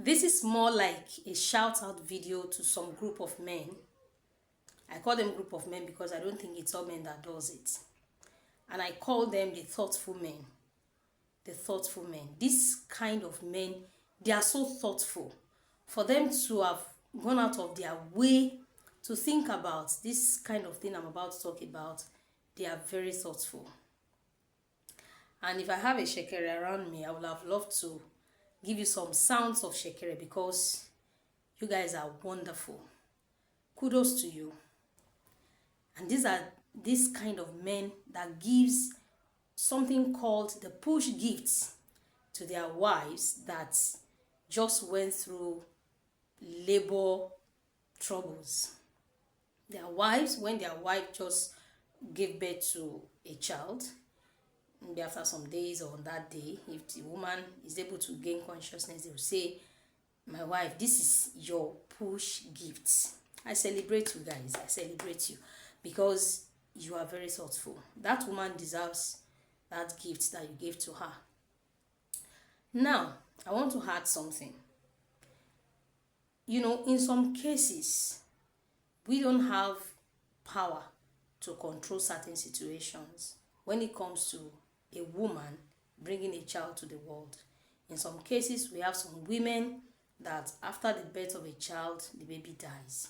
This is more like a shout out video to some group of men. I call them group of men because I don't think it's all men that does it. And I call them the thoughtful men. The thoughtful men. This kind of men, they are so thoughtful. For them to have gone out of their way to think about this kind of thing I'm about to talk about, they are very thoughtful. And if I have a shekere around me, I would have loved to give you some sounds of shekere because you guys are wonderful. Kudos to you. And these are this kind of men that gives something called the push gifts to their wives that just went through labor troubles. Their wives, when their wife just gave birth to a child, maybe after some days or on that day, if the woman is able to gain consciousness, they will say, my wife, this is your push gift. I celebrate you guys. I celebrate you because you are very thoughtful. That woman deserves that gift that you gave to her. Now, I want to add something. You know, in some cases, we don't have power to control certain situations when it comes to a woman bringing a child to the world. In some cases, we have some women that after the birth of a child, the baby dies.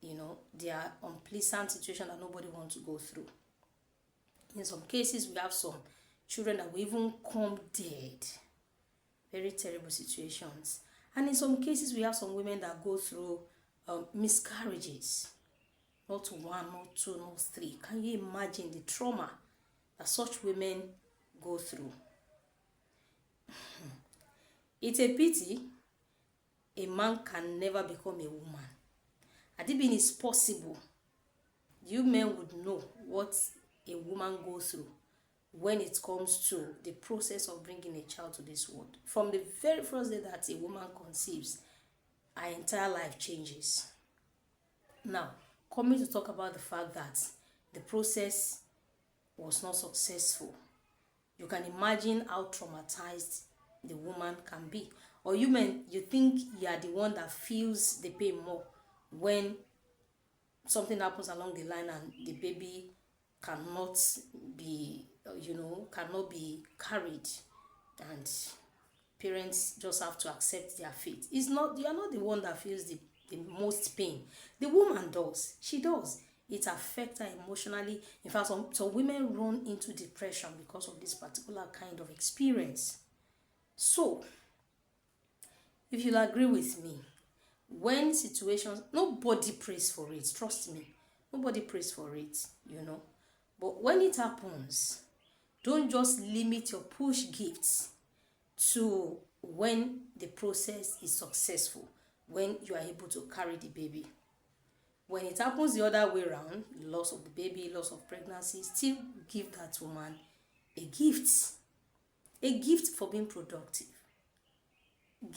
You know, they are unpleasant situations that nobody wants to go through. In some cases, we have some children that will even come dead. Very terrible situations. And in some cases, we have some women that go through miscarriages. Not one, not two, not three. Can you imagine the trauma that such women go through? It's a pity a man can never become a woman. Had it been is possible, you men would know what a woman goes through when it comes to the process of bringing a child to this world. From the very first day that a woman conceives, her entire life changes. Now, coming to talk about the fact that the process was not successful, you can imagine how traumatized the woman can be. Or you men, you think you are the one that feels the pain more when something happens along the line and the baby cannot be, cannot be carried, and parents just have to accept their fate. It's not, you are not the one that feels the most pain. The woman does. She does. It affects her emotionally. In fact, some women run into depression because of this particular kind of experience. So, if you'll agree with me, when situations, nobody prays for it, trust me, nobody prays for it, but when it happens, don't just limit your push gifts to when the process is successful, when you are able to carry the baby. When it happens the other way around, loss of the baby, loss of pregnancy, still give that woman a gift for being productive.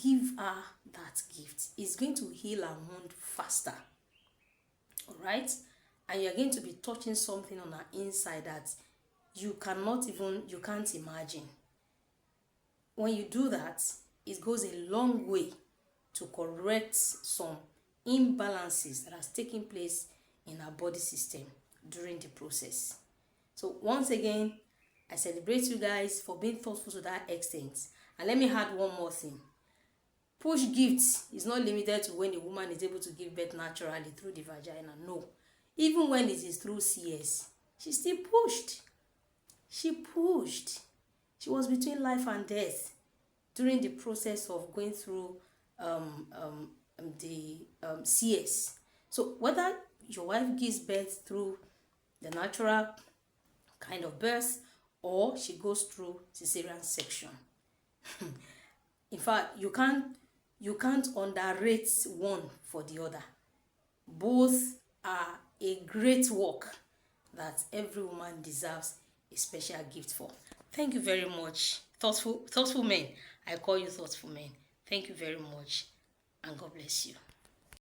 Give her that gift. It's going to heal her wound faster. All right? And you're going to be touching something on her inside that you can't imagine. When you do that, it goes a long way to correct some imbalances that has taken place in our body system during the process. So once again, I celebrate you guys for being thoughtful to that extent. And let me add one more thing. Push gifts is not limited to when a woman is able to give birth naturally through the vagina. No. Even when it is through CS, she still pushed. She pushed. She was between life and death during the process of going through the CS. So whether your wife gives birth through the natural kind of birth or she goes through cesarean section, in fact, you can't underrate one for the other. Both are a great work that every woman deserves a special gift for. Thank you very much. Thoughtful men. I call you thoughtful men. Thank you very much, and God bless you.